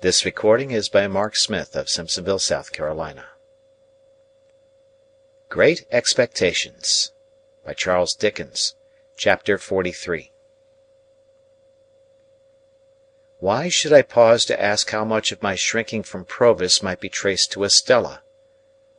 This recording is by Mark Smith of Simpsonville, South Carolina. Great Expectations by Charles Dickens. Chapter 43. Why should I pause to ask how much of my shrinking from Provis might be traced to Estella?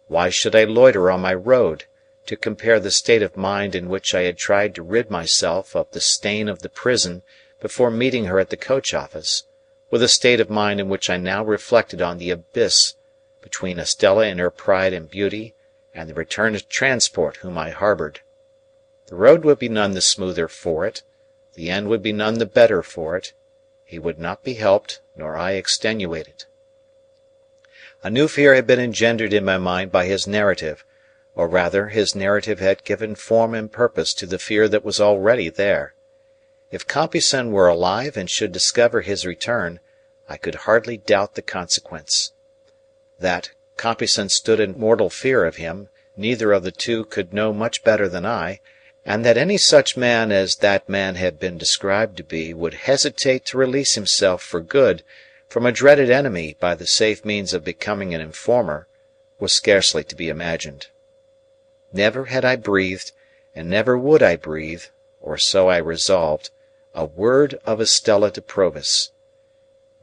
Why should I loiter on my road, to compare the state of mind in which I had tried to rid myself of the stain of the prison before meeting her at the coach-office, with the state of mind in which I now reflected on the abyss between Estella in her pride and beauty and the returned transport whom I harboured? The road would be none the smoother for it, the end would be none the better for it. He would not be helped, nor I extenuated. A new fear had been engendered in my mind by his narrative, or rather his narrative had given form and purpose to the fear that was already there. If Compeyson were alive and should discover his return, I could hardly doubt the consequence. That Compeyson stood in mortal fear of him, neither of the two could know much better than I, and that any such man as that man had been described to be would hesitate to release himself for good from a dreaded enemy by the safe means of becoming an informer, was scarcely to be imagined. Never had I breathed, and never would I breathe, or so I resolved, a word of Estella to Provis.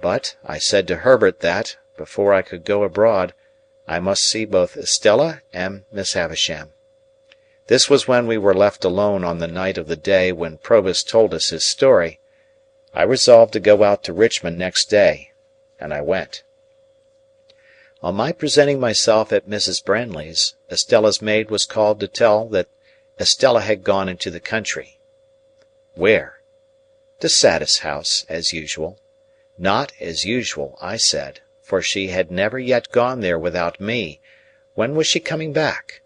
But I said to Herbert that, before I could go abroad, I must see both Estella and Miss Havisham. This was when we were left alone on the night of the day when Provis told us his story. I resolved to go out to Richmond next day, and I went. On my presenting myself at Mrs. Brandley's, Estella's maid was called to tell that Estella had gone into the country. Where? To Satis House, as usual. Not as usual, I said, for she had never yet gone there without me. When was she coming back?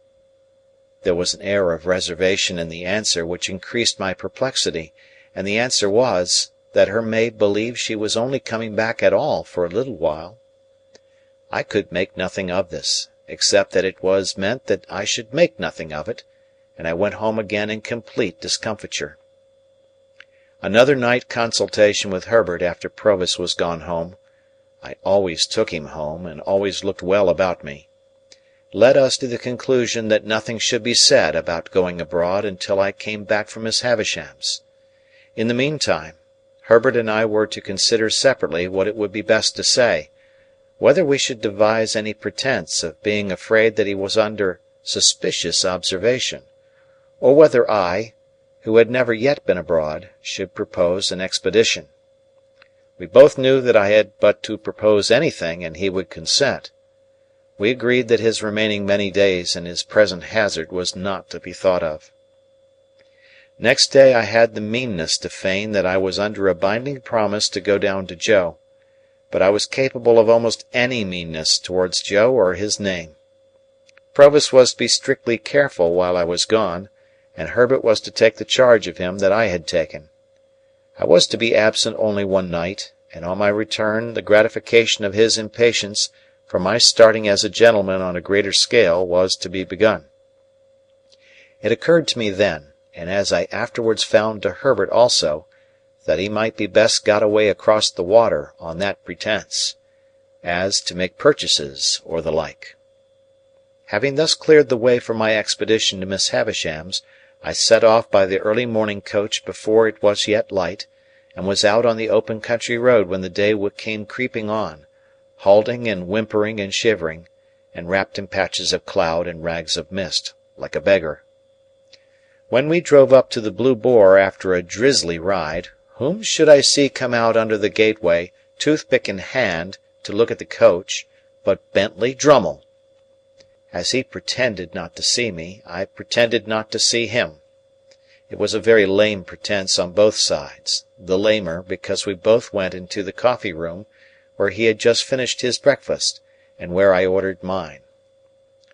There was an air of reservation in the answer which increased my perplexity, and the answer was, that her maid believed she was only coming back at all for a little while. I could make nothing of this, except that it was meant that I should make nothing of it, and I went home again in complete discomfiture. Another night consultation with Herbert after Provis was gone home (I always took him home, and always looked well about me) led us to the conclusion that nothing should be said about going abroad until I came back from Miss Havisham's. In the meantime, Herbert and I were to consider separately what it would be best to say, whether we should devise any pretence of being afraid that he was under suspicious observation, or whether I, who had never yet been abroad, should propose an expedition. We both knew that I had but to propose anything and he would consent. We agreed that his remaining many days in his present hazard was not to be thought of. Next day I had the meanness to feign that I was under a binding promise to go down to Joe, but I was capable of almost any meanness towards Joe or his name. Provis was to be strictly careful while I was gone, and Herbert was to take the charge of him that I had taken. I was to be absent only one night, and on my return the gratification of his impatience for my starting as a gentleman on a greater scale was to be begun. It occurred to me then, and as I afterwards found to Herbert also, that he might be best got away across the water on that pretence, as to make purchases or the like. Having thus cleared the way for my expedition to Miss Havisham's, I set off by the early morning coach before it was yet light, and was out on the open country road when the day came creeping on, halting and whimpering and shivering, and wrapped in patches of cloud and rags of mist, like a beggar. When we drove up to the Blue Boar after a drizzly ride, whom should I see come out under the gateway, toothpick in hand, to look at the coach, but Bentley Drummle. As he pretended not to see me, I pretended not to see him. It was a very lame pretence on both sides, the lamer because we both went into the coffee-room, where he had just finished his breakfast, and where I ordered mine.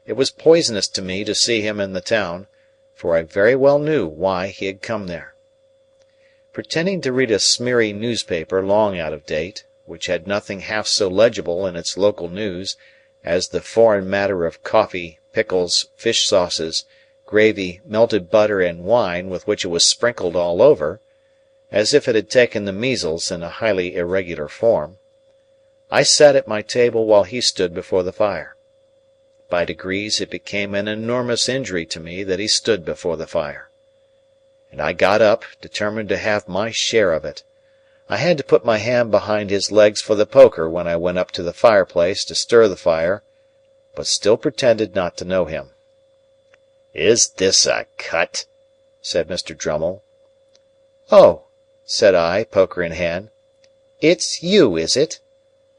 It was poisonous to me to see him in the town, for I very well knew why he had come there. Pretending to read a smeary newspaper long out of date, which had nothing half so legible in its local news as the foreign matter of coffee, pickles, fish sauces, gravy, melted butter, and wine with which it was sprinkled all over, as if it had taken the measles in a highly irregular form, I sat at my table while he stood before the fire. By degrees it became an enormous injury to me that he stood before the fire. And I got up, determined to have my share of it. I had to put my hand behind his legs for the poker when I went up to the fireplace to stir the fire, but still pretended not to know him. "Is this a cut?" said Mr. Drummle. "Oh," said I, poker in hand. "It's you, is it?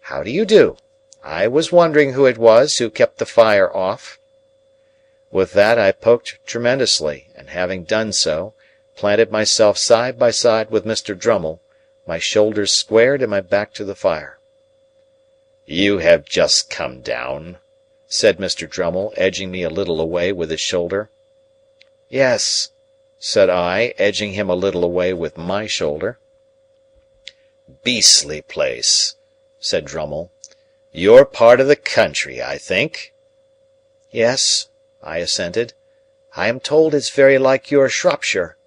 How do you do? I was wondering who it was who kept the fire off." With that I poked tremendously, and having done so, planted myself side by side with Mr. Drummle, my shoulders squared and my back to the fire. "You have just come down," said Mr. Drummle, edging me a little away with his shoulder. "Yes," said I, edging him a little away with my shoulder. "Beastly place," said Drummle. "Your part of the country, I think?" "Yes," I assented. "I am told it's very like your Shropshire."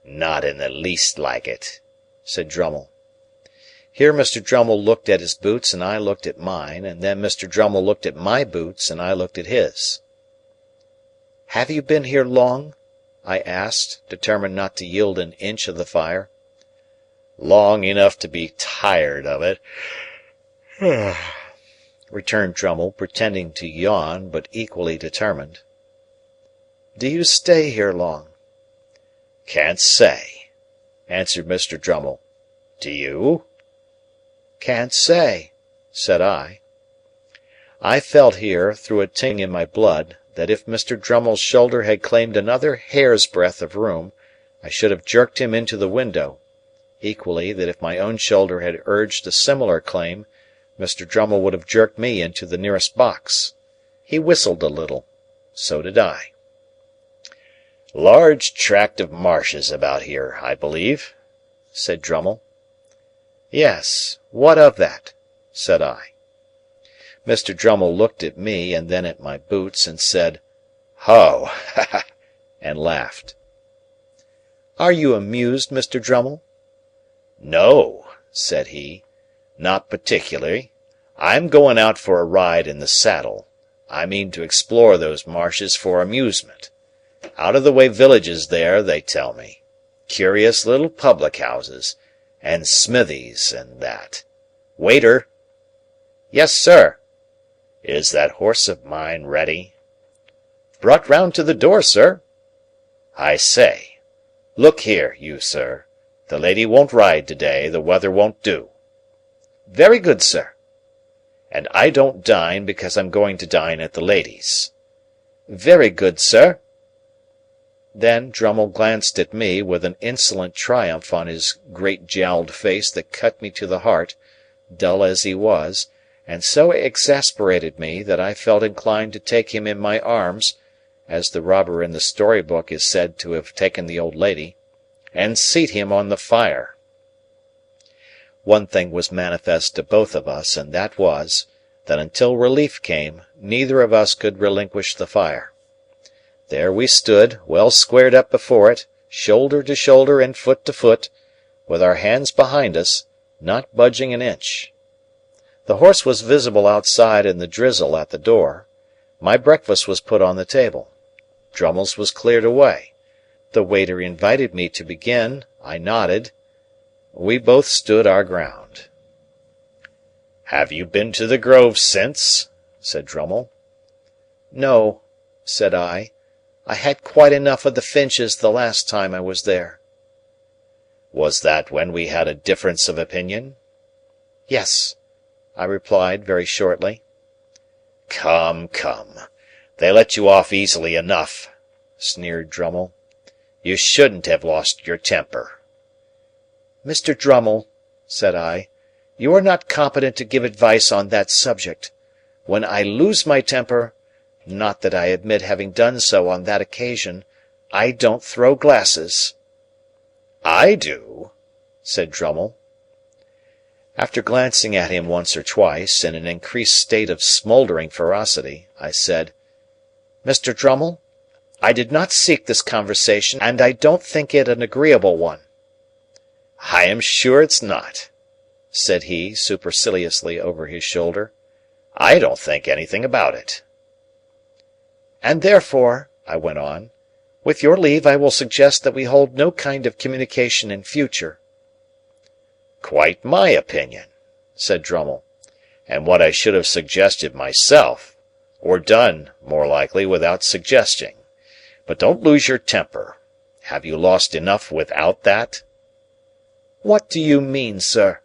"Not in the least like it," said Drummle. Here Mr. Drummle looked at his boots and I looked at mine, and then Mr. Drummle looked at my boots and I looked at his. "Have you been here long?" I asked, determined not to yield an inch of the fire. "Long enough to be tired of it," returned Drummle, pretending to yawn, but equally determined. "Do you stay here long?" "Can't say," answered Mr. Drummle. "Do you?" "Can't say," said I. I felt here, through a tingling in my blood, that if Mr. Drummle's shoulder had claimed another hair's breadth of room, I should have jerked him into the window; equally, that if my own shoulder had urged a similar claim, Mr. Drummle would have jerked me into the nearest box. He whistled a little. So did I. "Large tract of marshes about here, I believe?" said Drummle. "Yes. What of that?" said I. Mr. Drummle looked at me and then at my boots, and said, "Ho!" and laughed. "Are you amused, Mr. Drummle?" "No," said he, "not particularly. I'm going out for a ride in the saddle. I mean to explore those marshes for amusement. Out-of-the-way villages there, they tell me. Curious little public-houses, and smithies, and that. Waiter!" "Yes, sir." "Is that horse of mine ready?" "Brought round to the door, sir." "I say. Look here, you sir. The lady won't ride to-day, the weather won't do." "Very good, sir." "And I don't dine because I'm going to dine at the lady's." "Very good, sir." Then Drummle glanced at me, with an insolent triumph on his great jowled face that cut me to the heart, dull as he was, and so exasperated me that I felt inclined to take him in my arms, as the robber in the story book is said to have taken the old lady, and seat him on the fire. One thing was manifest to both of us, and that was, that until relief came, neither of us could relinquish the fire. There we stood, well squared up before it, shoulder to shoulder and foot to foot, with our hands behind us, not budging an inch. The horse was visible outside in the drizzle at the door. My breakfast was put on the table. Drummle's was cleared away. The waiter invited me to begin. I nodded. We both stood our ground. "Have you been to the Grove since?" said Drummle. "No," said I. "I had quite enough of the Finches the last time I was there." "Was that when we had a difference of opinion?" "Yes," I replied, very shortly. "Come, come. They let you off easily enough," sneered Drummle. "You shouldn't have lost your temper." "Mr. Drummle," said I, "you are not competent to give advice on that subject. When I lose my temper—not that I admit having done so on that occasion—I don't throw glasses." "I do," said Drummle. After glancing at him once or twice, in an increased state of smouldering ferocity, I said, "Mr. Drummle, I did not seek this conversation, and I don't think it an agreeable one." "I am sure it's not." said he, superciliously over his shoulder. "I don't think anything about it." "And therefore," I went on, "with your leave I will suggest that we hold no kind of communication in future." "Quite my opinion," said Drummle, "and what I should have suggested myself, or done, more likely, without suggesting. But don't lose your temper. Have you lost enough without that?" "What do you mean, sir?"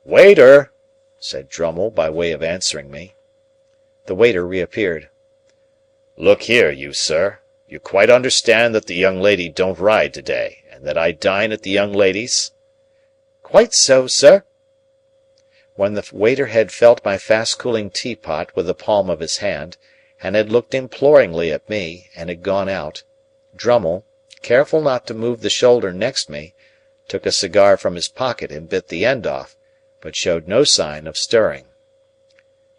"Waiter!" said Drummle, by way of answering me. The waiter reappeared. "Look here, you sir. You quite understand that the young lady don't ride to-day, and that I dine at the young lady's?" "Quite so, sir." When the waiter had felt my fast cooling teapot with the palm of his hand, and had looked imploringly at me, and had gone out, Drummle, careful not to move the shoulder next me, took a cigar from his pocket and bit the end off, but showed no sign of stirring.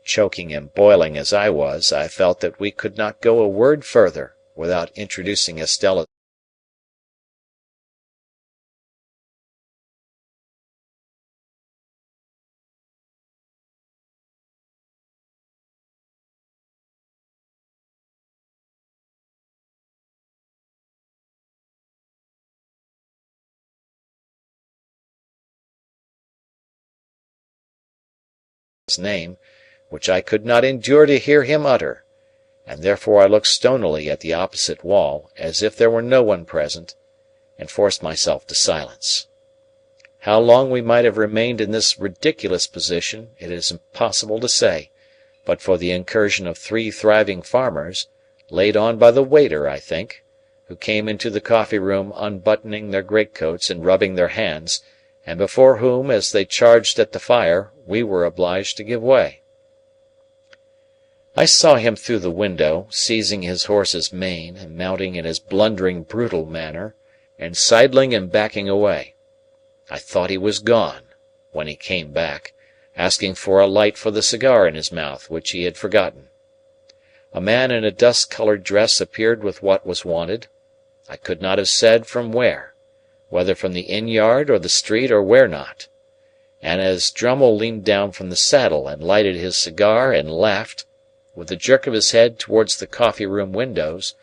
Choking and boiling as I was, I felt that we could not go a word further without introducing Estella's name, which I could not endure to hear him utter, and therefore I looked stonily at the opposite wall, as if there were no one present, and forced myself to silence. How long we might have remained in this ridiculous position it is impossible to say, but for the incursion of 3 thriving farmers, laid on by the waiter, I think, who came into the coffee-room unbuttoning their greatcoats and rubbing their hands, and before whom, as they charged at the fire, we were obliged to give way. I saw him through the window, seizing his horse's mane, and mounting in his blundering brutal manner, and sidling and backing away. I thought he was gone, when he came back, asking for a light for the cigar in his mouth, which he had forgotten. A man in a dust-coloured dress appeared with what was wanted. I could not have said from where, whether from the inn-yard or the street or where not. And as Drummle leaned down from the saddle and lighted his cigar and laughed, with a jerk of his head towards the coffee-room windows,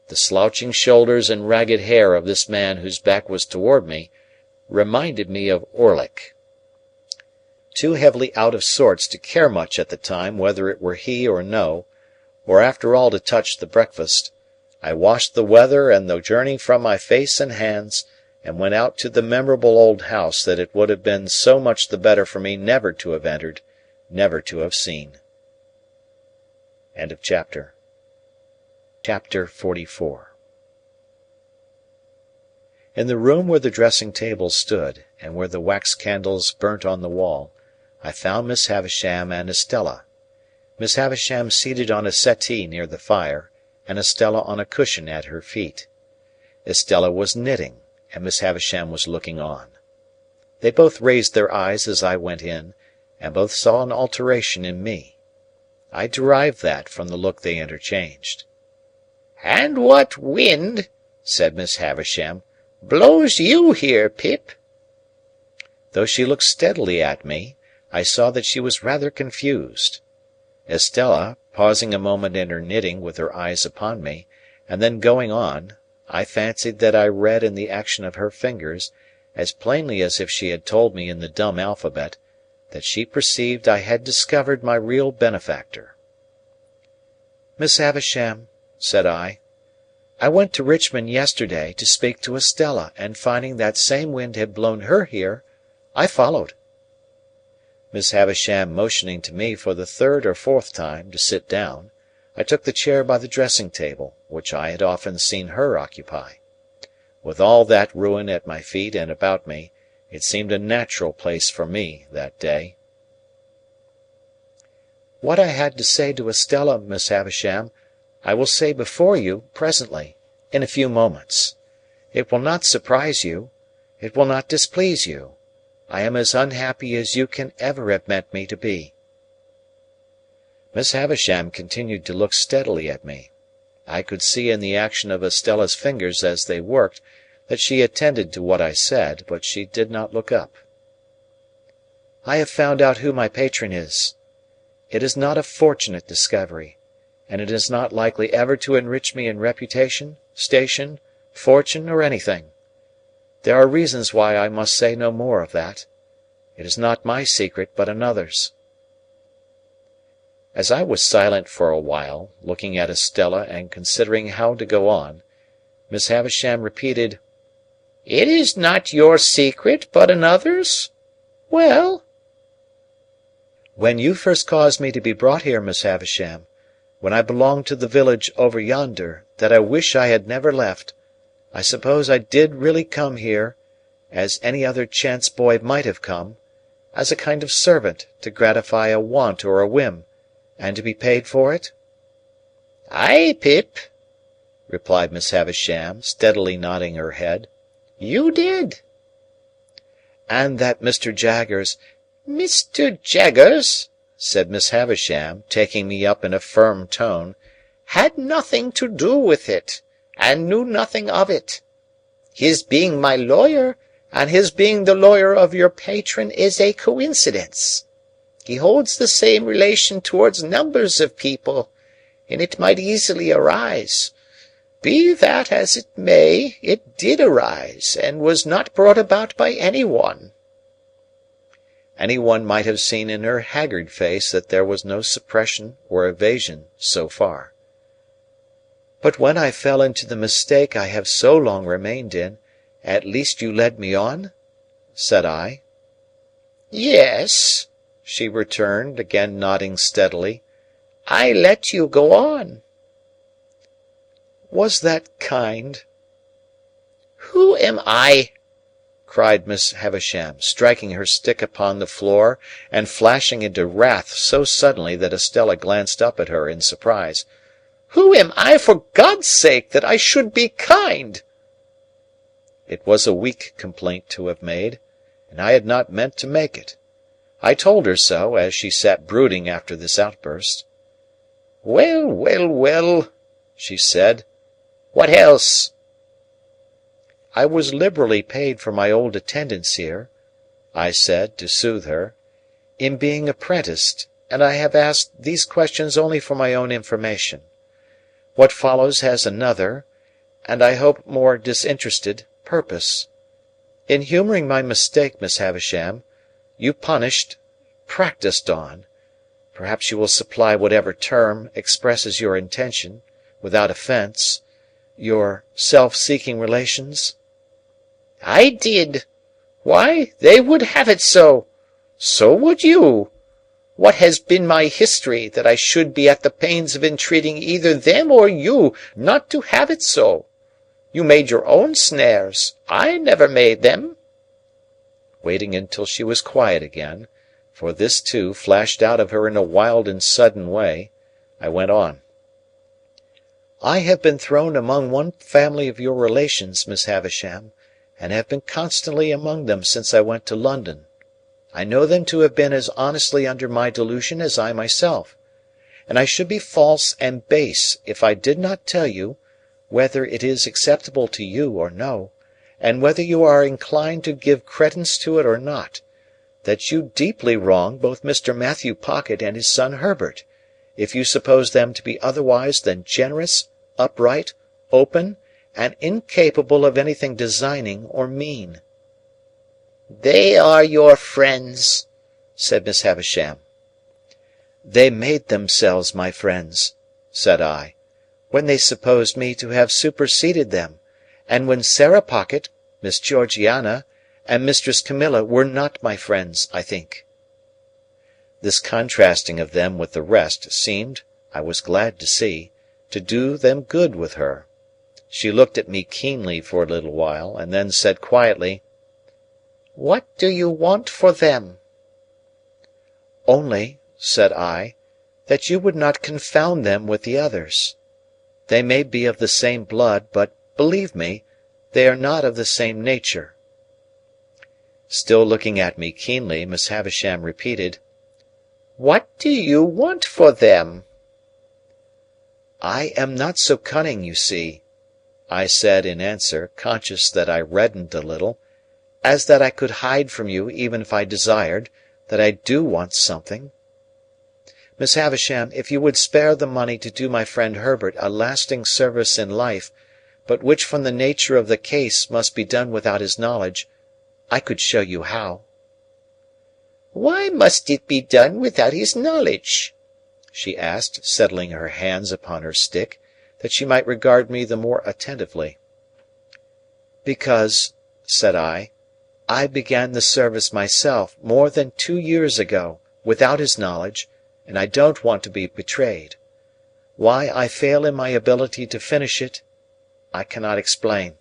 the slouching shoulders and ragged hair of this man whose back was toward me reminded me of Orlick. Too heavily out of sorts to care much at the time whether it were he or no, or after all to touch the breakfast, I washed the weather and the journey from my face and hands, and went out to the memorable old house that it would have been so much the better for me never to have entered, never to have seen. Chapter 44. In the room where the dressing-table stood, and where the wax candles burnt on the wall, I found Miss Havisham and Estella. Miss Havisham seated on a settee near the fire, and Estella on a cushion at her feet. Estella was knitting, and Miss Havisham was looking on. They both raised their eyes as I went in, and both saw an alteration in me. I derived that from the look they interchanged. "And what wind," said Miss Havisham, "blows you here, Pip?" Though she looked steadily at me, I saw that she was rather confused. Estella, pausing a moment in her knitting with her eyes upon me, and then going on, I fancied that I read in the action of her fingers, as plainly as if she had told me in the dumb alphabet, that she perceived I had discovered my real benefactor. "Miss Havisham," said I went to Richmond yesterday to speak to Estella, and finding that same wind had blown her here, I followed." Miss Havisham motioning to me for the 3rd or 4th time to sit down, I took the chair by the dressing-table, which I had often seen her occupy. With all that ruin at my feet and about me, it seemed a natural place for me that day. "What I had to say to Estella, Miss Havisham, I will say before you, presently, in a few moments. It will not surprise you. It will not displease you. I am as unhappy as you can ever have meant me to be." Miss Havisham continued to look steadily at me. I could see in the action of Estella's fingers as they worked that she attended to what I said, but she did not look up. I have found out who my patron is. It is not a fortunate discovery, and it is not likely ever to enrich me in reputation, station, fortune, or anything. There are reasons why I must say no more of that. It is not my secret, but another's." As I was silent for a while, looking at Estella and considering how to go on, Miss Havisham repeated, "It is not your secret, but another's? Well?" "When you first caused me to be brought here, Miss Havisham, when I belonged to the village over yonder, that I wish I had never left, I suppose I did really come here, as any other chance boy might have come, as a kind of servant to gratify a want or a whim, and to be paid for it?" "Ay, Pip," replied Miss Havisham, steadily nodding her head, "you did." "And that Mr. Jaggers—" "Mr. Jaggers," said Miss Havisham, taking me up in a firm tone, "had nothing to do with it, and knew nothing of it. His being my lawyer, and his being the lawyer of your patron, is a coincidence. He holds the same relation towards numbers of people, and it might easily arise. Be that as it may, it did arise, and was not brought about by any one." Any one might have seen in her haggard face that there was no suppression or evasion so far. "But when I fell into the mistake I have so long remained in, at least you led me on?" said I. "Yes," she returned, again nodding steadily, "I let you go on." "Was that kind?" "Who am I?" cried Miss Havisham, striking her stick upon the floor and flashing into wrath so suddenly that Estella glanced up at her in surprise. "Who am I, for God's sake, that I should be kind?" It was a weak complaint to have made, and I had not meant to make it. I told her so, as she sat brooding after this outburst. "Well, well, well," she said. "What else?" "I was liberally paid for my old attendance here," I said, to soothe her, "in being apprenticed, and I have asked these questions only for my own information. What follows has another, and I hope more disinterested, purpose. In humouring my mistake, Miss Havisham, you punished, practised on, perhaps you will supply whatever term expresses your intention, without offence, your self-seeking relations?" "I did. Why, they would have it so. So would you. What has been my history, that I should be at the pains of entreating either them or you not to have it so? You made your own snares. I never made them." Waiting until she was quiet again, for this too flashed out of her in a wild and sudden way, I went on. "I have been thrown among one family of your relations, Miss Havisham, and have been constantly among them since I went to London. I know them to have been as honestly under my delusion as I myself, and I should be false and base if I did not tell you, whether it is acceptable to you or no, and whether you are inclined to give credence to it or not, that you deeply wrong both Mr. Matthew Pocket and his son Herbert, if you suppose them to be otherwise than generous, upright, open, and incapable of anything designing or mean." "They are your friends," said Miss Havisham. "They made themselves my friends," said I, "when they supposed me to have superseded them, and when Sarah Pocket, Miss Georgiana, and Mistress Camilla were not my friends, I think." This contrasting of them with the rest seemed, I was glad to see, to do them good with her. She looked at me keenly for a little while, and then said quietly, "What do you want for them?" "Only," said I, "that you would not confound them with the others. They may be of the same blood, but, believe me, they are not of the same nature." Still looking at me keenly, Miss Havisham repeated, "What do you want for them?" "I am not so cunning, you see," I said in answer, conscious that I reddened a little, "as that I could hide from you, even if I desired, that I do want something. Miss Havisham, if you would spare the money to do my friend Herbert a lasting service in life, but which from the nature of the case must be done without his knowledge, I could show you how." "Why must it be done without his knowledge?" she asked, settling her hands upon her stick, that she might regard me the more attentively. "Because," said I began the service myself, more than 2 years ago, without his knowledge, and I don't want to be betrayed. Why I fail in my ability to finish it, I cannot explain.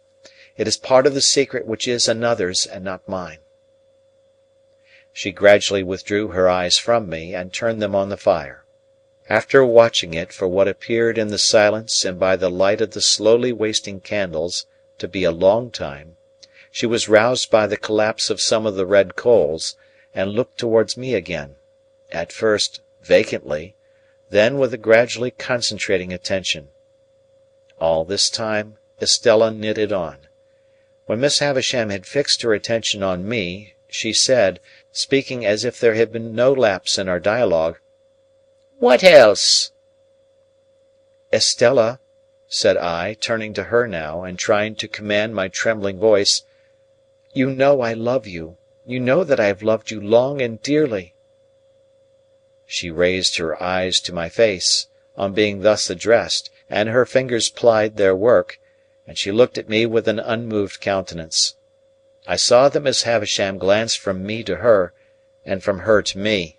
It is part of the secret which is another's and not mine." She gradually withdrew her eyes from me, and turned them on the fire. After watching it for what appeared in the silence and by the light of the slowly wasting candles to be a long time, she was roused by the collapse of some of the red coals, and looked towards me again, at first vacantly, then with a gradually concentrating attention. All this time Estella knitted on. When Miss Havisham had fixed her attention on me, she said, speaking as if there had been no lapse in our dialogue, "What else?" "Estella," said I, turning to her now, and trying to command my trembling voice, "you know I love you. You know that I have loved you long and dearly." She raised her eyes to my face, on being thus addressed, and her fingers plied their work, and she looked at me with an unmoved countenance. I saw that Miss Havisham glanced from me to her, and from her to me.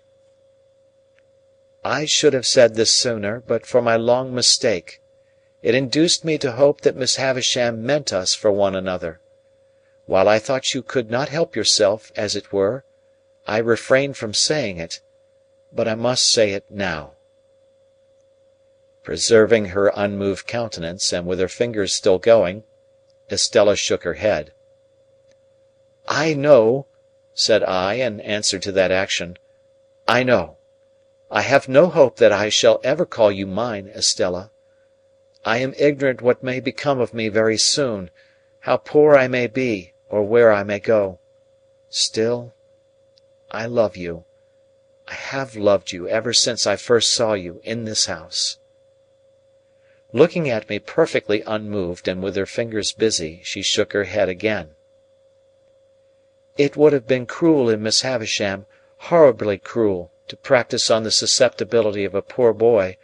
"I should have said this sooner, but for my long mistake. It induced me to hope that Miss Havisham meant us for one another. While I thought you could not help yourself, as it were, I refrained from saying it, but I must say it now." Preserving her unmoved countenance, and with her fingers still going, Estella shook her head. "I know," said I, in answer to that action, "I know. I have no hope that I shall ever call you mine, Estella. I am ignorant what may become of me very soon, how poor I may be, or where I may go. Still, I love you. I have loved you ever since I first saw you in this house." Looking at me perfectly unmoved and with her fingers busy, she shook her head again. "It would have been cruel in Miss Havisham, horribly cruel, to practise on the susceptibility of a poor boy,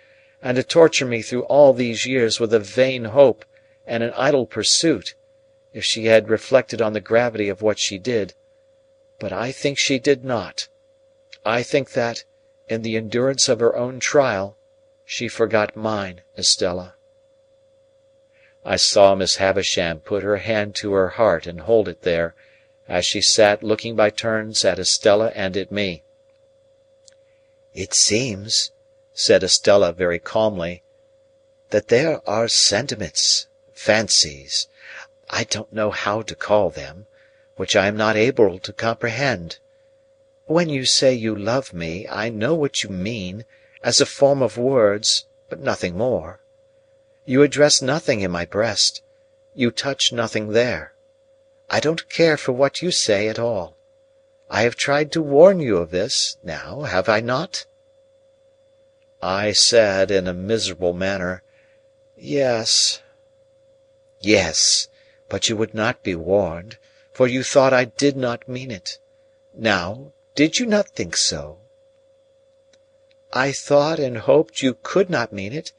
and to torture me through all these years with a vain hope and an idle pursuit, if she had reflected on the gravity of what she did. But I think she did not. I think that, in the endurance of her own trial, she forgot mine, Estella." I saw Miss Havisham put her hand to her heart and hold it there, as she sat looking by turns at Estella and at me. "It seems," said Estella very calmly, "that there are sentiments, fancies, I don't know how to call them, which I am not able to comprehend. When you say you love me, I know what you mean, as a form of words, but nothing more. You address nothing in my breast. You touch nothing there. I don't care for what you say at all. I have tried to warn you of this, now, have I not?" I said, in a miserable manner, "Yes." "Yes, but you would not be warned, for you thought I did not mean it. Now, did you not think so?" "I thought and hoped you could not mean it.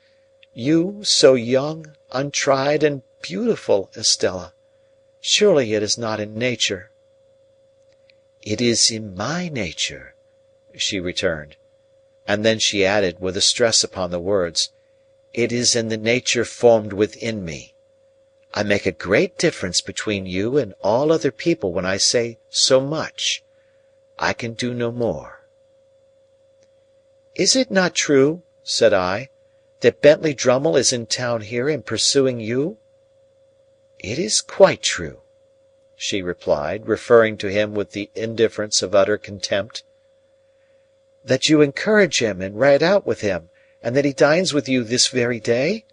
You, so young, untried, and beautiful, Estella. Surely it is not in nature." "It is in my nature," she returned. And then she added, with a stress upon the words, "It is in the nature formed within me. I make a great difference between you and all other people when I say so much. I can do no more." "Is it not true," said I, "that Bentley Drummle is in town here and pursuing you?" "It is quite true," she replied, referring to him with the indifference of utter contempt. "That you encourage him and ride out with him, and that he dines with you this very day?"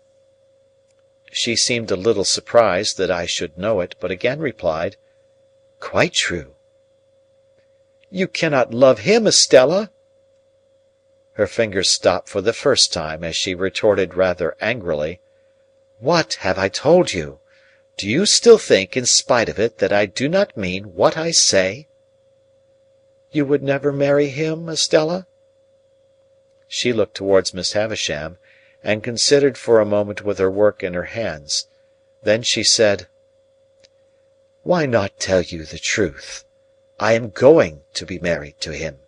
She seemed a little surprised that I should know it, but again replied, "Quite true." You cannot love him, Estella!" Her fingers stopped for the first time as she retorted rather angrily, "What have I told you? Do you still think, in spite of it, that I do not mean what I say?" "You would never marry him, Estella?" She looked towards Miss Havisham, and considered for a moment with her work in her hands. Then she said, "Why not tell you the truth? I am going to be married to him."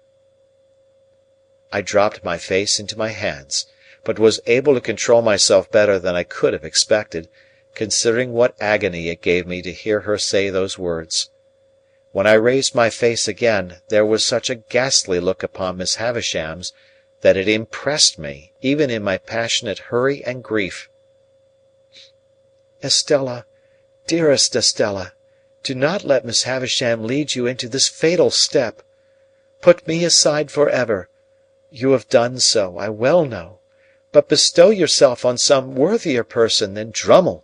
I dropped my face into my hands, but was able to control myself better than I could have expected, considering what agony it gave me to hear her say those words. When I raised my face again, there was such a ghastly look upon Miss Havisham's that it impressed me, even in my passionate hurry and grief. "Estella, dearest Estella, do not let Miss Havisham lead you into this fatal step. Put me aside for ever. You have done so, I well know, but bestow yourself on some worthier person than Drummle.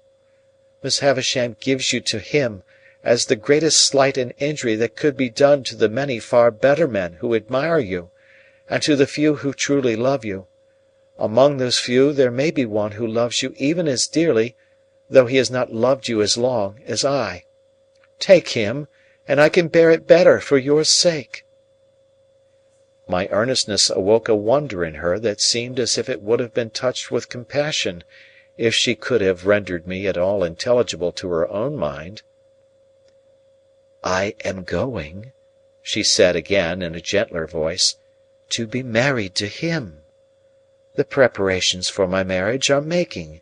Miss Havisham gives you to him as the greatest slight and injury that could be done to the many far better men who admire you, and to the few who truly love you. Among those few there may be one who loves you even as dearly, though he has not loved you as long, as I. Take him, and I can bear it better for your sake." My earnestness awoke a wonder in her that seemed as if it would have been touched with compassion, if she could have rendered me at all intelligible to her own mind. "I am going," she said again in a gentler voice, "to be married to him. The preparations for my marriage are making,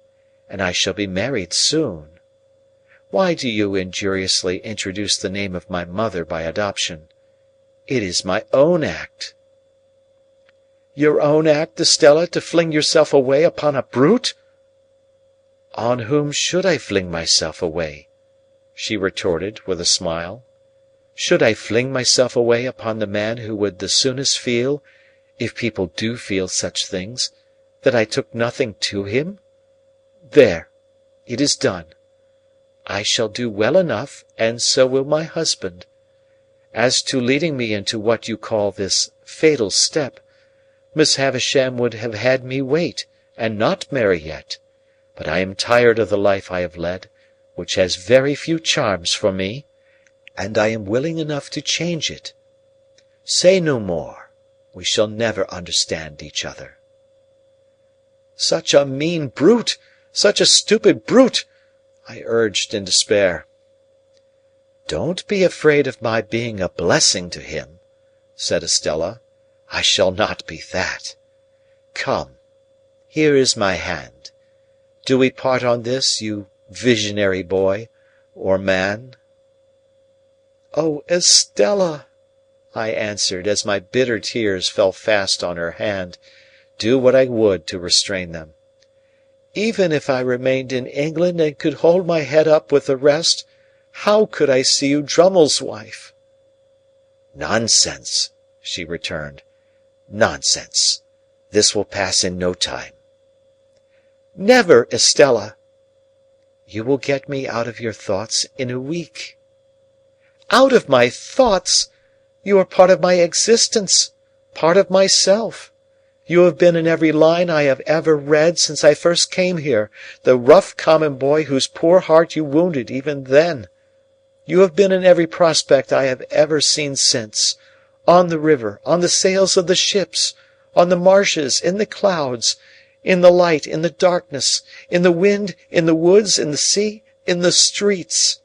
and I shall be married soon. Why do you injuriously introduce the name of my mother by adoption? It is my own act." "Your own act, Estella, to fling yourself away upon a brute?" "On whom should I fling myself away?" she retorted, with a smile. "Should I fling myself away upon the man who would the soonest feel, if people do feel such things, that I took nothing to him? There, it is done. I shall do well enough, and so will my husband. As to leading me into what you call this fatal step, Miss Havisham would have had me wait, and not marry yet, but I am tired of the life I have led, which has very few charms for me, and I am willing enough to change it. Say no more, we shall never understand each other." "Such a mean brute! Such a stupid brute!" I urged in despair. "Don't be afraid of my being a blessing to him," said Estella. "I shall not be that. Come, here is my hand. Do we part on this, you visionary boy, or man?" "Oh, Estella!" I answered, as my bitter tears fell fast on her hand, do what I would to restrain them. "Even if I remained in England and could hold my head up with the rest, how could I see you Drummle's wife?" "Nonsense," she returned. "Nonsense. This will pass in no time." "Never, Estella." "You will get me out of your thoughts in a week." "Out of my thoughts! You are part of my existence, part of myself. You have been in every line I have ever read since I first came here, the rough common boy whose poor heart you wounded even then. You have been in every prospect I have ever seen since, on the river, on the sails of the ships, on the marshes, in the clouds, in the light, in the darkness, in the wind, in the woods, in the sea, in the streets.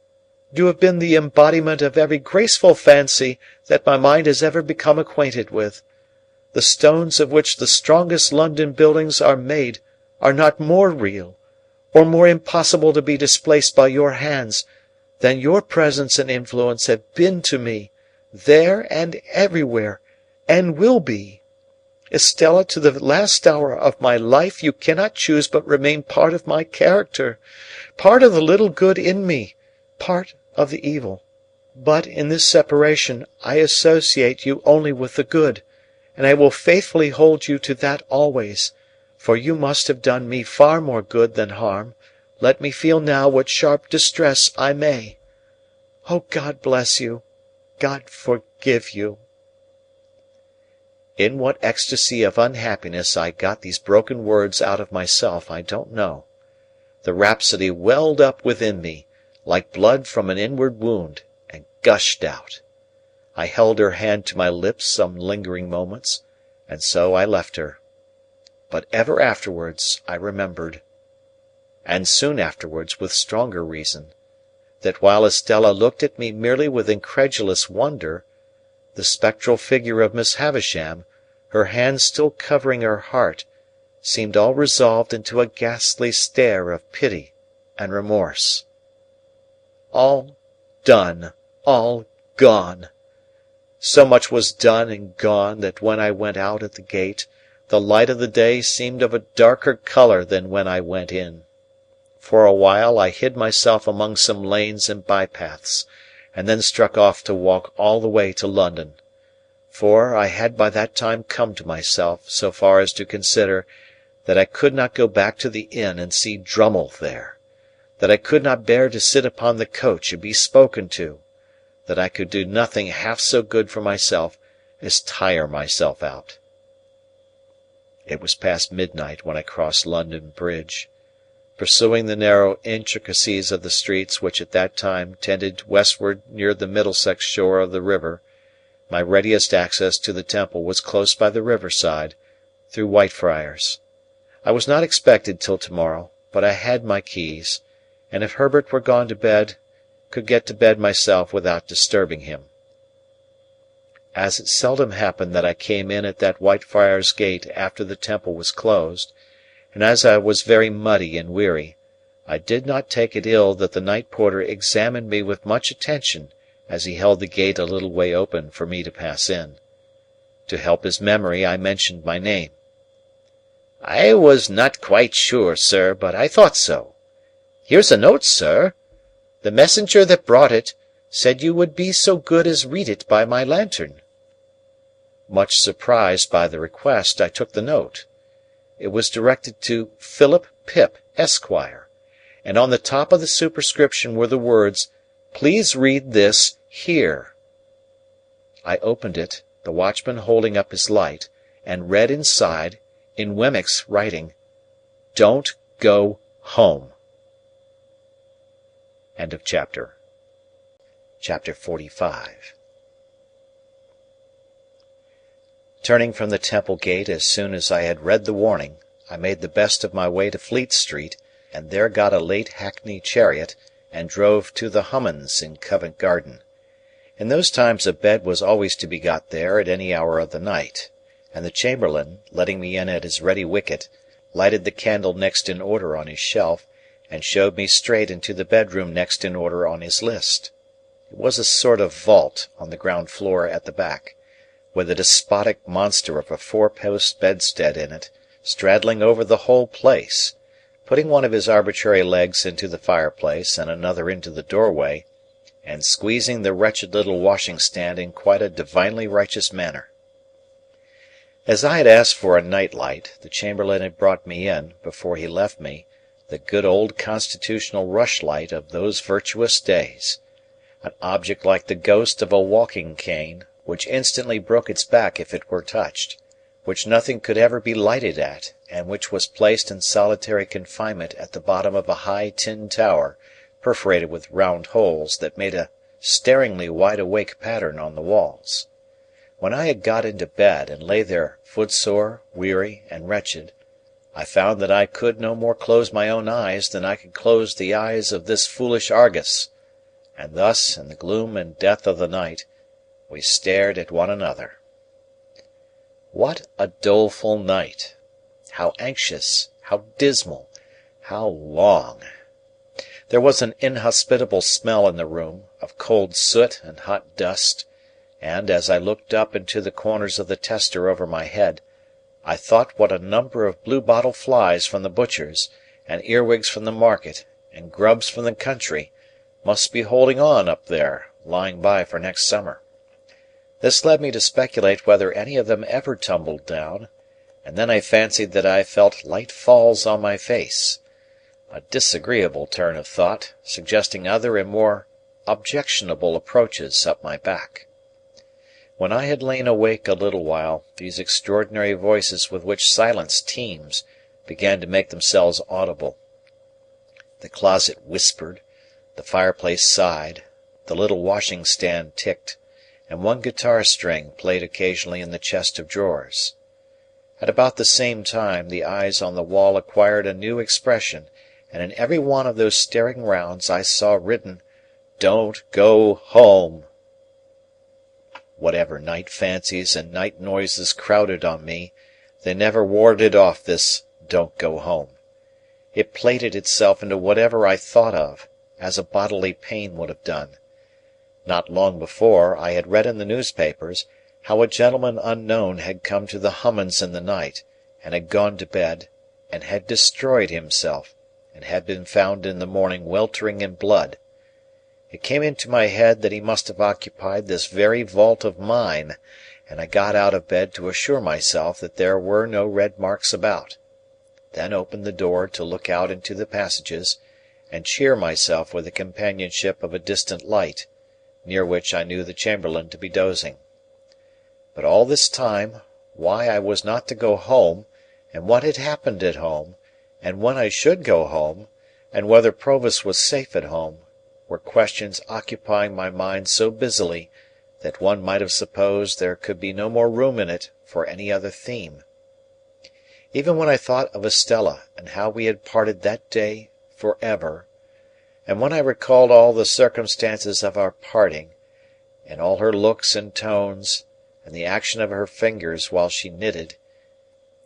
You have been the embodiment of every graceful fancy that my mind has ever become acquainted with. The stones of which the strongest London buildings are made are not more real, or more impossible to be displaced by your hands, than your presence and influence have been to me, there and everywhere, and will be. Estella, to the last hour of my life you cannot choose but remain part of my character, part of the little good in me, part of the evil. But in this separation I associate you only with the good, and I will faithfully hold you to that always, for you must have done me far more good than harm, let me feel now what sharp distress I may. Oh, God bless you! God forgive you!" In what ecstasy of unhappiness I got these broken words out of myself, I don't know. The rhapsody welled up within me, like blood from an inward wound, and gushed out. I held her hand to my lips some lingering moments, and so I left her. But ever afterwards I remembered, and soon afterwards with stronger reason, that while Estella looked at me merely with incredulous wonder, the spectral figure of Miss Havisham, her hand still covering her heart, seemed all resolved into a ghastly stare of pity and remorse. All done, all gone. So much was done and gone that when I went out at the gate, the light of the day seemed of a darker colour than when I went in. For a while I hid myself among some lanes and bypaths, and then struck off to walk all the way to London. For I had by that time come to myself so far as to consider that I could not go back to the inn and see Drummle there, that I could not bear to sit upon the coach and be spoken to, that I could do nothing half so good for myself as tire myself out. It was past midnight when I crossed London Bridge. Pursuing the narrow intricacies of the streets which at that time tended westward near the Middlesex shore of the river, my readiest access to the Temple was close by the riverside, through Whitefriars. I was not expected till tomorrow, but I had my keys, and if Herbert were gone to bed, could get to bed myself without disturbing him. As it seldom happened that I came in at that Whitefriars gate after the Temple was closed, and as I was very muddy and weary, I did not take it ill that the night porter examined me with much attention as he held the gate a little way open for me to pass in. To help his memory, I mentioned my name. "I was not quite sure, sir, but I thought so. Here's a note, sir. The messenger that brought it said you would be so good as read it by my lantern." Much surprised by the request, I took the note. It was directed to Philip Pip, Esquire, and on the top of the superscription were the words, "Please read this here." I opened it, the watchman holding up his light, and read inside, in Wemmick's writing, "Don't go home." End of chapter. Chapter 45. Turning from the Temple Gate as soon as I had read the warning, I made the best of my way to Fleet Street, and there got a late hackney chariot, and drove to the Hummans in Covent Garden. In those times a bed was always to be got there at any hour of the night, and the chamberlain, letting me in at his ready wicket, lighted the candle next in order on his shelf, and showed me straight into the bedroom next in order on his list. It was a sort of vault on the ground floor at the back, with a despotic monster of a four-post bedstead in it, straddling over the whole place, putting one of his arbitrary legs into the fireplace and another into the doorway, and squeezing the wretched little washing-stand in quite a divinely righteous manner. As I had asked for a night-light, the chamberlain had brought me in, before he left me, the good old constitutional rushlight of those virtuous days, an object like the ghost of a walking-cane, which instantly broke its back if it were touched, which nothing could ever be lighted at, and which was placed in solitary confinement at the bottom of a high tin tower, perforated with round holes that made a staringly wide-awake pattern on the walls. When I had got into bed and lay there footsore, weary, and wretched, I found that I could no more close my own eyes than I could close the eyes of this foolish Argus, and thus, in the gloom and death of the night, we stared at one another. What a doleful night! How anxious, how dismal, how long! There was an inhospitable smell in the room, of cold soot and hot dust, and, as I looked up into the corners of the tester over my head, I thought what a number of blue-bottle flies from the butcher's, and earwigs from the market, and grubs from the country, must be holding on up there, lying by for next summer. This led me to speculate whether any of them ever tumbled down, and then I fancied that I felt light falls on my face, a disagreeable turn of thought, suggesting other and more objectionable approaches up my back. When I had lain awake a little while, these extraordinary voices with which silence teems began to make themselves audible. The closet whispered, the fireplace sighed, the little washing stand ticked, and one guitar string played occasionally in the chest of drawers. At about the same time the eyes on the wall acquired a new expression, and in every one of those staring rounds I saw written, "Don't go home." Whatever night fancies and night noises crowded on me, they never warded off this "Don't go home." It plated itself into whatever I thought of, as a bodily pain would have done. Not long before, I had read in the newspapers how a gentleman unknown had come to the Hummans in the night, and had gone to bed, and had destroyed himself, and had been found in the morning weltering in blood. It came into my head that he must have occupied this very vault of mine, and I got out of bed to assure myself that there were no red marks about, then opened the door to look out into the passages, and cheer myself with the companionship of a distant light, near which I knew the chamberlain to be dozing. But all this time, why I was not to go home, and what had happened at home, and when I should go home, and whether Provis was safe at home, were questions occupying my mind so busily that one might have supposed there could be no more room in it for any other theme. Even when I thought of Estella and how we had parted that day for ever, and when I recalled all the circumstances of our parting, and all her looks and tones, and the action of her fingers while she knitted,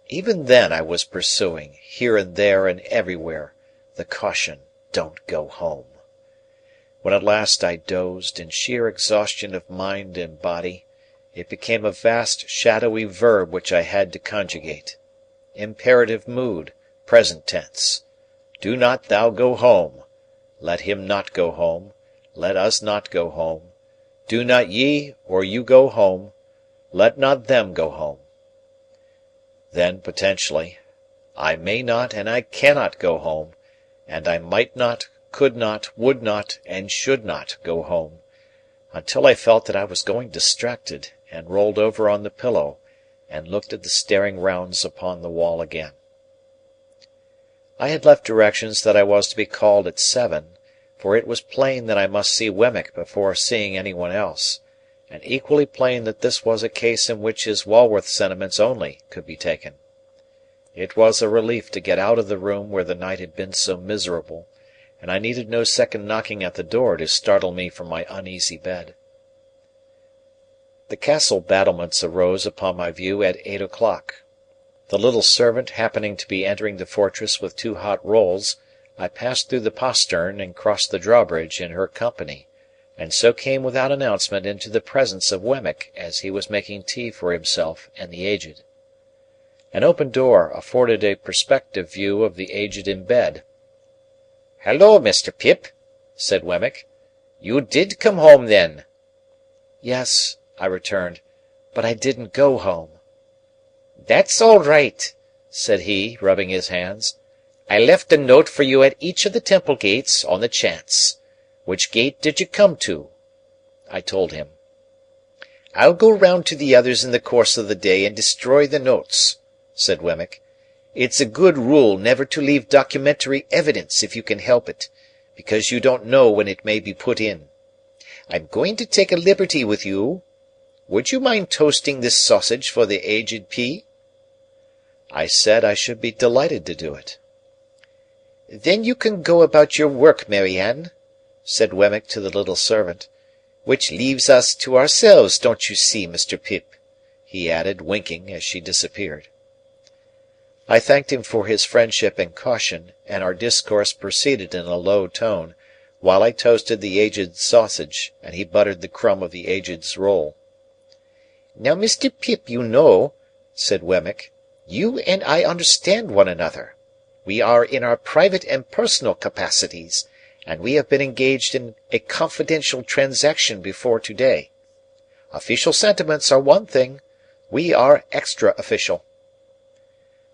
even then I was pursuing, here and there and everywhere, the caution, "Don't go home." When at last I dozed, in sheer exhaustion of mind and body, it became a vast shadowy verb which I had to conjugate. Imperative mood, present tense. Do not thou go home. Let him not go home. Let us not go home. Do not ye or you go home. Let not them go home. Then, potentially, I may not and I cannot go home, and I might not, could not, would not, and should not go home, until I felt that I was going distracted, and rolled over on the pillow, and looked at the staring rounds upon the wall again. I had left directions that I was to be called at 7, for it was plain that I must see Wemmick before seeing anyone else, and equally plain that this was a case in which his Walworth sentiments only could be taken. It was a relief to get out of the room where the night had been so miserable, and I needed no second knocking at the door to startle me from my uneasy bed. The castle battlements arose upon my view at 8 o'clock. The little servant happening to be entering the fortress with 2 hot rolls, I passed through the postern and crossed the drawbridge in her company, and so came without announcement into the presence of Wemmick as he was making tea for himself and the Aged. An open door afforded a perspective view of the Aged in bed. "Halloa, Mr. Pip," said Wemmick. "You did come home, then?" "Yes," I returned, "but I didn't go home." "That's all right," said he, rubbing his hands. "I left a note for you at each of the temple gates, on the chance. Which gate did you come to?" I told him. "I'll go round to the others in the course of the day and destroy the notes," said Wemmick. "It's a good rule never to leave documentary evidence if you can help it, because you don't know when it may be put in. I'm going to take a liberty with you. Would you mind toasting this sausage for the Aged P?" I said I should be delighted to do it. "Then you can go about your work, Mary Ann," said Wemmick to the little servant. "Which leaves us to ourselves, don't you see, Mr. Pip?" he added, winking, as she disappeared. I thanked him for his friendship and caution, and our discourse proceeded in a low tone, while I toasted the Aged's sausage, and he buttered the crumb of the Aged's roll. "Now, Mr. Pip, you know," said Wemmick, "you and I understand one another. We are in our private and personal capacities, and we have been engaged in a confidential transaction before to-day. Official sentiments are one thing; we are extra-official."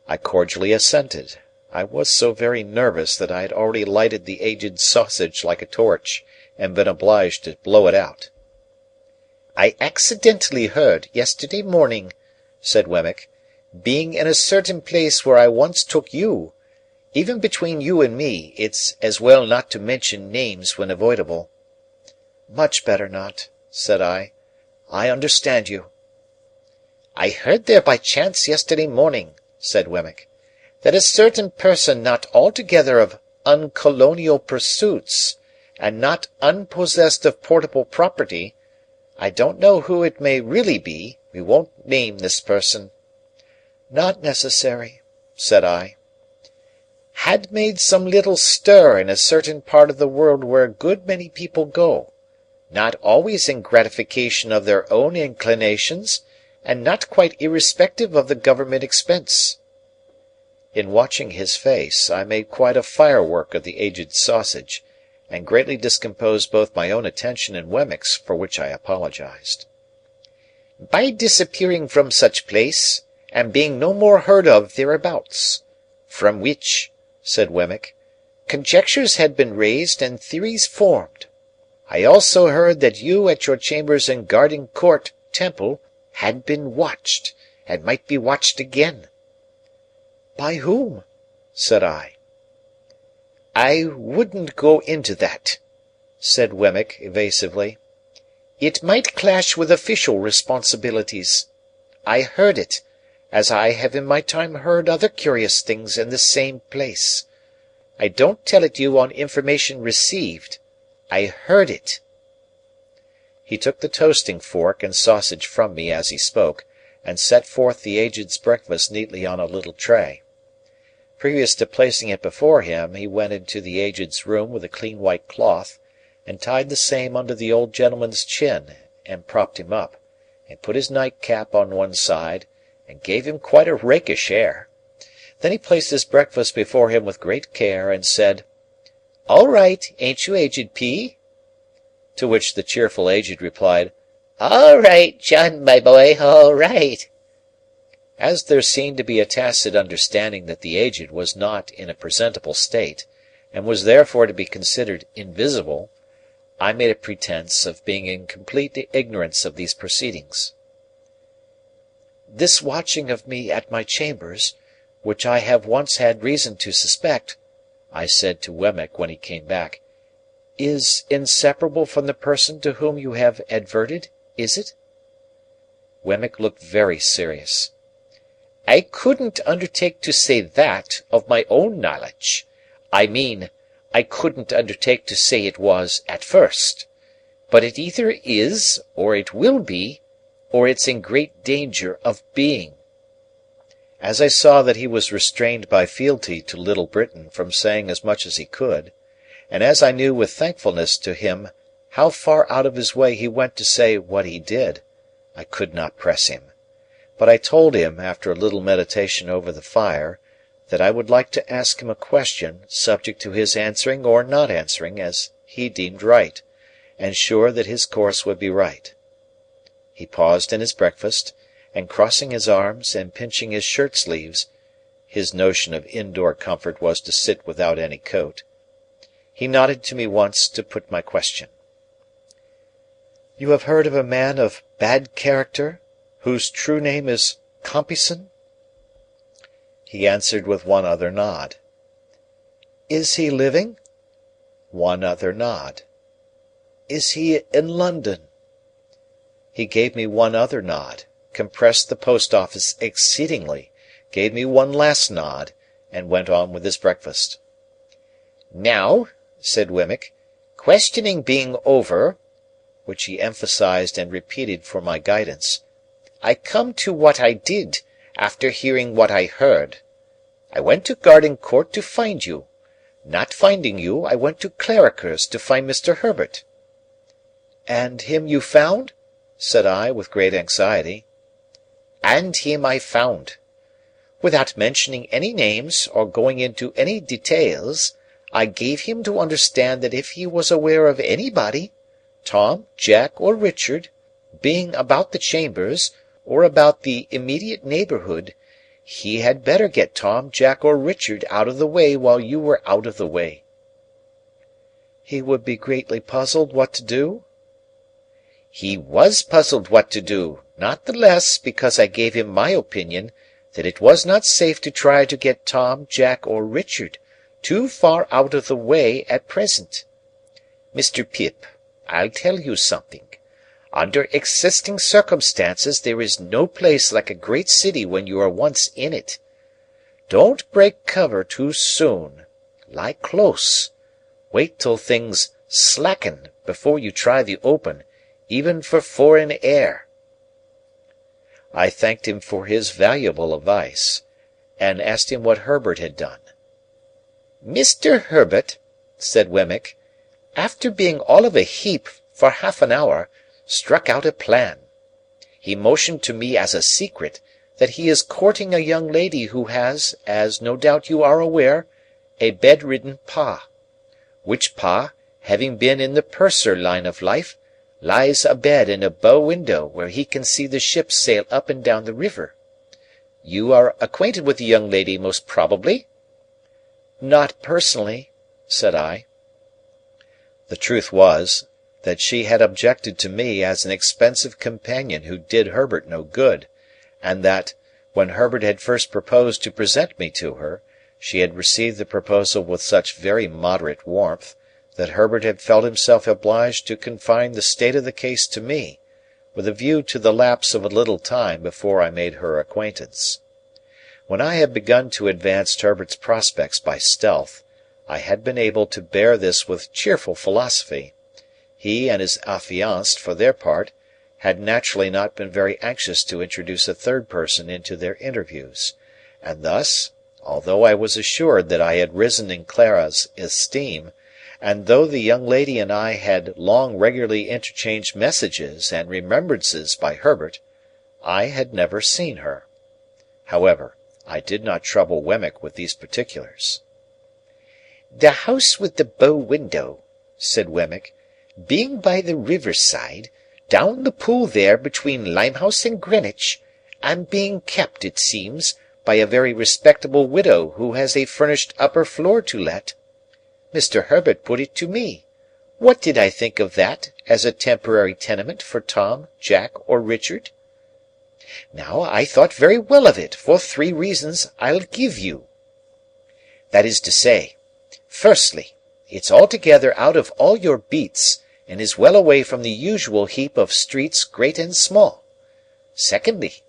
I cordially assented. I was so very nervous that I had already lighted the Aged's sausage like a torch, and been obliged to blow it out. I accidentally heard, yesterday morning," said Wemmick, "being in a certain place where I once took you. Even between you and me, it's as well not to mention names when avoidable." "Much better not," said I. "I understand you." "I heard there by chance yesterday morning," said Wemmick, "that a certain person not altogether of uncolonial pursuits, and not unpossessed of portable property, I don't know who it may really be, we won't name this person." "Not necessary," said I. "Had made some little stir in a certain part of the world where a good many people go, not always in gratification of their own inclinations, and not quite irrespective of the government expense." In watching his face, I made quite a firework of the Aged Sausage, and greatly discomposed both my own attention and Wemmick's, for which I apologized. "By disappearing from such place, and being no more heard of thereabouts. From which," said Wemmick, "conjectures had been raised and theories formed. I also heard that you at your chambers in Garden Court, Temple, had been watched, and might be watched again." "By whom?" said I. "I wouldn't go into that," said Wemmick, evasively. "It might clash with official responsibilities. I heard it, as I have in my time heard other curious things in the same place. I don't tell it you on information received. I heard it." He took the toasting fork and sausage from me as he spoke, and set forth the Aged's breakfast neatly on a little tray. Previous to placing it before him, he went into the Aged's room with a clean white cloth, and tied the same under the old gentleman's chin, and propped him up, and put his nightcap on one side, and gave him quite a rakish air. Then he placed his breakfast before him with great care, and said, "All right, ain't you, Aged P.?" To which the cheerful Aged replied, "All right, John, my boy, all right." As there seemed to be a tacit understanding that the Aged was not in a presentable state, and was therefore to be considered invisible, I made a pretence of being in complete ignorance of these proceedings. "This watching of me at my chambers, which I have once had reason to suspect," I said to Wemmick when he came back, "is inseparable from the person to whom you have adverted, is it?" Wemmick looked very serious. "I couldn't undertake to say that, of my own knowledge. I mean, I couldn't undertake to say it was at first. But it either is, or it will be, or it's in great danger of being." As I saw that he was restrained by fealty to Little Britain from saying as much as he could, and as I knew with thankfulness to him how far out of his way he went to say what he did, I could not press him. But I told him, after a little meditation over the fire, that I would like to ask him a question, subject to his answering or not answering as he deemed right, and sure that his course would be right. He paused in his breakfast, and crossing his arms and pinching his shirt sleeves (his notion of indoor comfort was to sit without any coat), he nodded to me once to put my question. "You have heard of a man of bad character, whose true name is Compeyson?" He answered with one other nod. "Is he living?" One other nod. "Is he in London?" He gave me one other nod, compressed the post-office exceedingly, gave me one last nod, and went on with his breakfast. "Now," said Wemmick, "questioning being over," which he emphasized and repeated for my guidance, "I come to what I did, after hearing what I heard. I went to Garden Court to find you. Not finding you, I went to Clarriker's to find Mr. Herbert." "And him you found?" said I, with great anxiety. "And him I found. Without mentioning any names, or going into any details, I gave him to understand that if he was aware of anybody, Tom, Jack, or Richard, being about the chambers, or about the immediate neighbourhood, he had better get Tom, Jack, or Richard out of the way while you were out of the way." "He would be greatly puzzled what to do?" He was puzzled what to do, not the less because I gave him my opinion that it was not safe to try to get Tom, Jack, or Richard too far out of the way at present. Mr. Pip, I'll tell you something. Under existing circumstances there is no place like a great city when you are once in it. Don't break cover too soon. Lie close. Wait till things slacken before you try the open, even for foreign air." I thanked him for his valuable advice, and asked him what Herbert had done. "Mr. Herbert," said Wemmick, "after being all of a heap for half an hour, struck out a plan. He motioned to me as a secret that he is courting a young lady who has, as no doubt you are aware, a bedridden pa, which pa, having been in the purser line of life, lies abed in a bow window where he can see the ships sail up and down the river. You are acquainted with the young lady, most probably?" "Not personally," said I. The truth was, that she had objected to me as an expensive companion who did Herbert no good, and that, when Herbert had first proposed to present me to her, she had received the proposal with such very moderate warmth, that Herbert had felt himself obliged to confine the state of the case to me, with a view to the lapse of a little time before I made her acquaintance. When I had begun to advance Herbert's prospects by stealth, I had been able to bear this with cheerful philosophy. He and his affianced, for their part, had naturally not been very anxious to introduce a third person into their interviews, and thus, although I was assured that I had risen in Clara's esteem, and though the young lady and I had long regularly interchanged messages and remembrances by Herbert, I had never seen her. However, I did not trouble Wemmick with these particulars. "The house with the bow window," said Wemmick, "being by the river side, down the pool there between Limehouse and Greenwich, and being kept, it seems, by a very respectable widow who has a furnished upper floor to let. Mr. Herbert put it to me. What did I think of that, as a temporary tenement for Tom, Jack, or Richard? Now, I thought very well of it, for 3 reasons I'll give you. That is to say, firstly, it's altogether out of all your beats, and is well away from the usual heap of streets great and small. Secondly,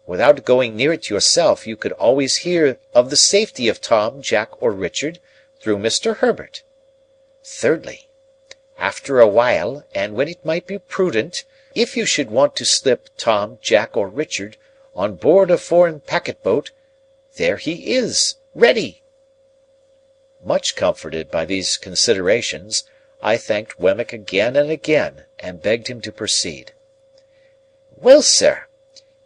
without going near it yourself, you could always hear of the safety of Tom, Jack, or Richard, through Mr. Herbert. Thirdly, after a while, and when it might be prudent, if you should want to slip Tom, Jack, or Richard on board a foreign packet-boat, there he is, ready." Much comforted by these considerations, I thanked Wemmick again and again, and begged him to proceed. "Well, sir,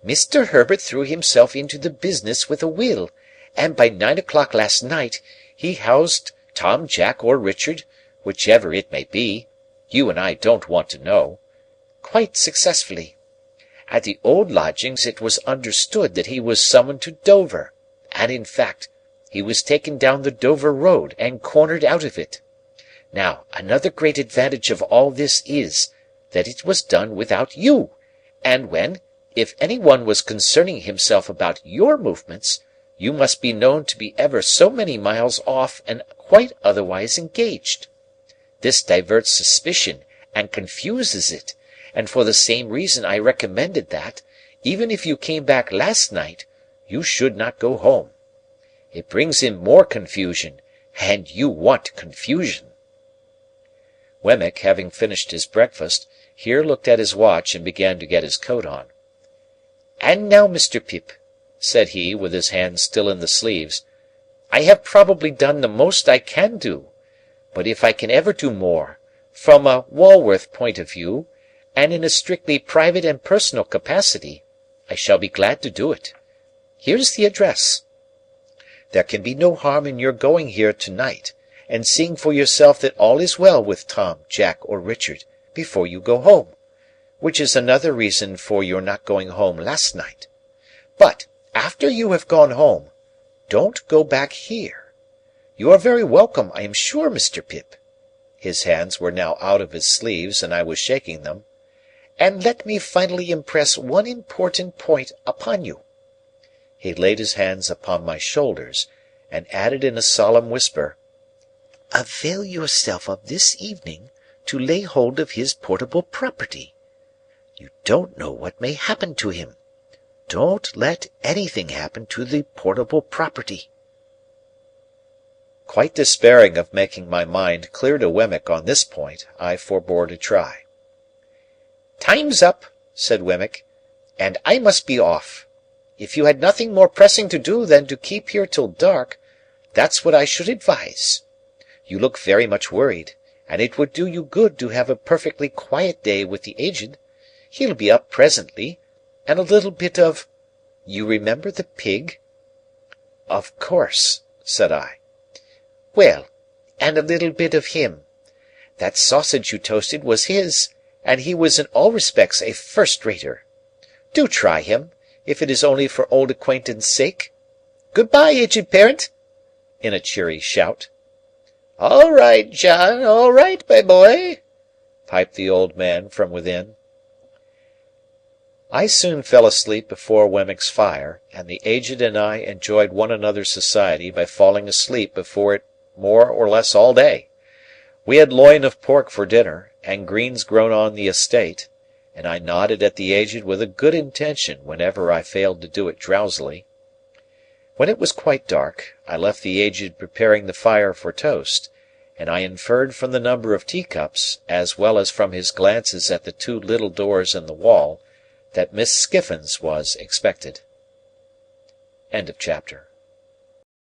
Mr. Herbert threw himself into the business with a will, and by 9 o'clock last night he housed Tom, Jack, or Richard, whichever it may be, you and I don't want to know, quite successfully. At the old lodgings it was understood that he was summoned to Dover, and in fact he was taken down the Dover road and cornered out of it. Now, another great advantage of all this is, that it was done without you, and when, if any one was concerning himself about your movements, you must be known to be ever so many miles off and quite otherwise engaged. This diverts suspicion and confuses it, and for the same reason I recommended that, even if you came back last night, you should not go home. It brings in more confusion, and you want confusion." Wemmick, having finished his breakfast, here looked at his watch and began to get his coat on. "And now, Mr. Pip," said he, with his hands still in the sleeves, "I have probably done the most I can do, but if I can ever do more, from a Walworth point of view, and in a strictly private and personal capacity, I shall be glad to do it. Here's the address. There can be no harm in your going here to-night, and seeing for yourself that all is well with Tom, Jack, or Richard, before you go home, which is another reason for your not going home last night. But, after you have gone home, don't go back here. You are very welcome, I am sure, Mr. Pip." His hands were now out of his sleeves, and I was shaking them. And let me finally impress one important point upon you." He laid his hands upon my shoulders, and added in a solemn whisper, "Avail yourself of this evening to lay hold of his portable property. You don't know what may happen to him. Don't let anything happen to the portable property." Quite despairing of making my mind clear to Wemmick on this point, I forbore to try. "Time's up," said Wemmick, "and I must be off. If you had nothing more pressing to do than to keep here till dark, that's what I should advise. You look very much worried, and it would do you good to have a perfectly quiet day with the Aged. He'll be up presently, and a little bit of—you remember the pig?" "Of course," said I. "Well, and a little bit of him. That sausage you toasted was his, and he was in all respects a first-rater. Do try him, if it is only for old acquaintance' sake. Good-bye, Aged Parent!" in a cheery shout. "All right, John, all right, my boy," piped the old man from within. I soon fell asleep before Wemmick's fire, and the Aged and I enjoyed one another's society by falling asleep before it more or less all day. We had loin of pork for dinner, and greens grown on the estate, and I nodded at the Aged with a good intention whenever I failed to do it drowsily. When it was quite dark, I left the Aged preparing the fire for toast, and I inferred from the number of teacups, as well as from his glances at the two little doors in the wall, that Miss Skiffins was expected. Chapter